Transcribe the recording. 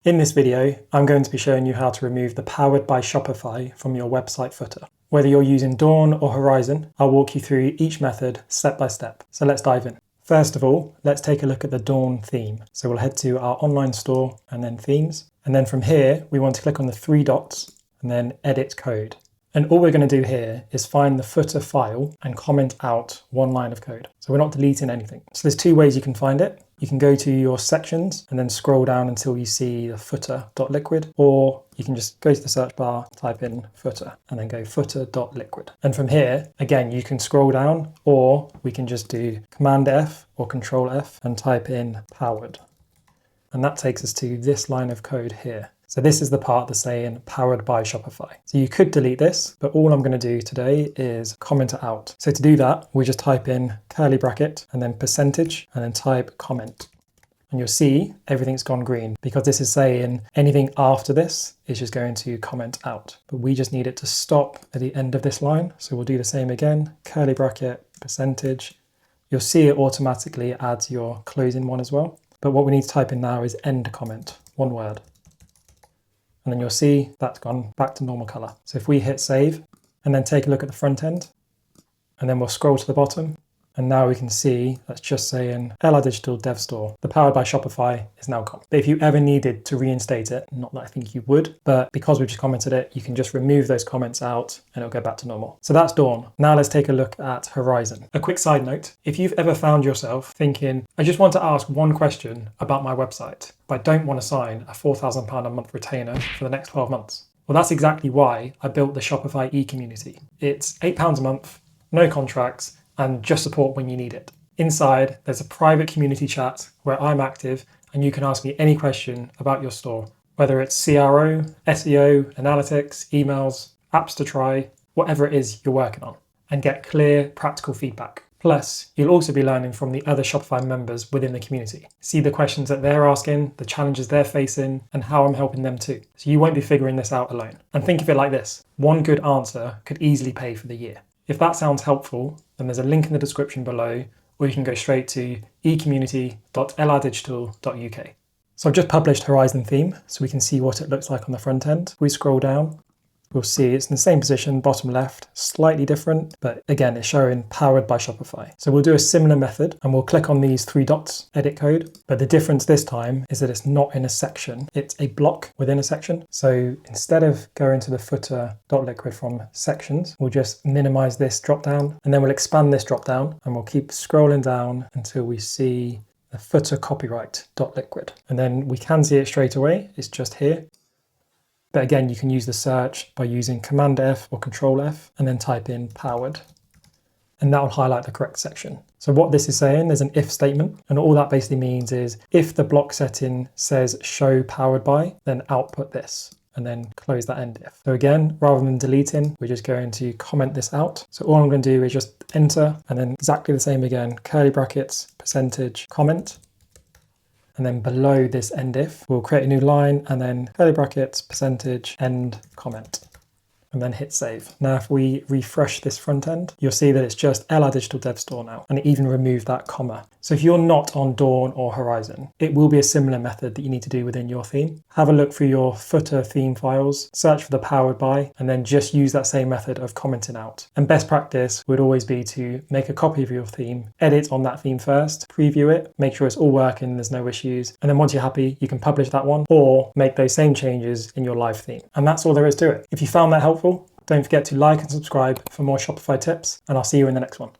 In this video, I'm going to be showing you how to remove the Powered by Shopify from your website footer. Whether you're using Dawn or Horizon, I'll walk you through each method step by step. So let's dive in. First of all, let's take a look at the Dawn theme. So we'll head to our online store and then themes. And then from here, we want to click on the three dots and then edit code. And all we're going to do here is find the footer file and comment out one line of code. So we're not deleting anything. So there's two ways you can find it. You can go to your sections and then scroll down until you see the footer.liquid, or you can just go to the search bar, type in footer, and then go footer.liquid. And from here, again, you can scroll down, or we can just do Command F or Control F and type in powered. And that takes us to this line of code here. So this is the part that's saying Powered by Shopify. So you could delete this, but all I'm going to do today is comment it out. So to do that, we just type in curly bracket and then percentage and then type comment. And you'll see everything's gone green because this is saying anything after this is just going to comment out. But we just need it to stop at the end of this line. So we'll do the same again, curly bracket, percentage. You'll see it automatically adds your closing one as well. But what we need to type in now is end comment, one word. And then you'll see that's gone back to normal color. So if we hit save and then take a look at the front end, and then we'll scroll to the bottom, and now we can see that's just saying LR Digital Dev Store. The Powered by Shopify is now gone. But if you ever needed to reinstate it, not that I think you would, but because we've just commented it, you can just remove those comments out and it'll go back to normal. So that's Dawn. Now let's take a look at Horizon. A quick side note, if you've ever found yourself thinking, I just want to ask one question about my website, but I don't want to sign a £4,000 a month retainer for the next 12 months. Well, that's exactly why I built the Shopify eCommunity. It's £8 a month, no contracts, and just support when you need it. Inside, there's a private community chat where I'm active and you can ask me any question about your store, whether it's CRO, SEO, analytics, emails, apps to try, whatever it is you're working on, and get clear, practical feedback. Plus, you'll also be learning from the other Shopify members within the community. See the questions that they're asking, the challenges they're facing, and how I'm helping them too. So you won't be figuring this out alone. And think of it like this, one good answer could easily pay for the year. If that sounds helpful, then there's a link in the description below, or you can go straight to eCommunity.lrdigital.uk. So I've just published Horizon theme, so we can see what it looks like on the front end. If we scroll down, we'll see it's in the same position, bottom left, slightly different, but again, it's showing Powered by Shopify. So we'll do a similar method and we'll click on these three dots, edit code. But the difference this time is that it's not in a section, it's a block within a section. So instead of going to the footer.liquid from sections, we'll just minimize this drop down and then we'll expand this drop down and we'll keep scrolling down until we see the footer copyright.liquid. And then we can see it straight away, it's just here. But again, you can use the search by using Command F or Control F and then type in powered. And that will highlight the correct section. So what this is saying, there's an if statement. And all that basically means is if the block setting says show powered by, then output this and then close that end if. So again, rather than deleting, we're just going to comment this out. So all I'm going to do is just enter and then exactly the same again, curly brackets, percentage, comment. And then below this end if, we'll create a new line and then curly brackets, percentage, end comment, and then hit save. Now, if we refresh this front end, you'll see that it's just LR Digital Dev Store now, and it even removed that comma. So if you're not on Dawn or Horizon, it will be a similar method that you need to do within your theme. Have a look through your footer theme files, search for the powered by, and then just use that same method of commenting out. And best practice would always be to make a copy of your theme, edit on that theme first, preview it, make sure it's all working, there's no issues. And then once you're happy, you can publish that one or make those same changes in your live theme. And that's all there is to it. If you found that helpful, don't forget to like and subscribe for more Shopify tips, and I'll see you in the next one.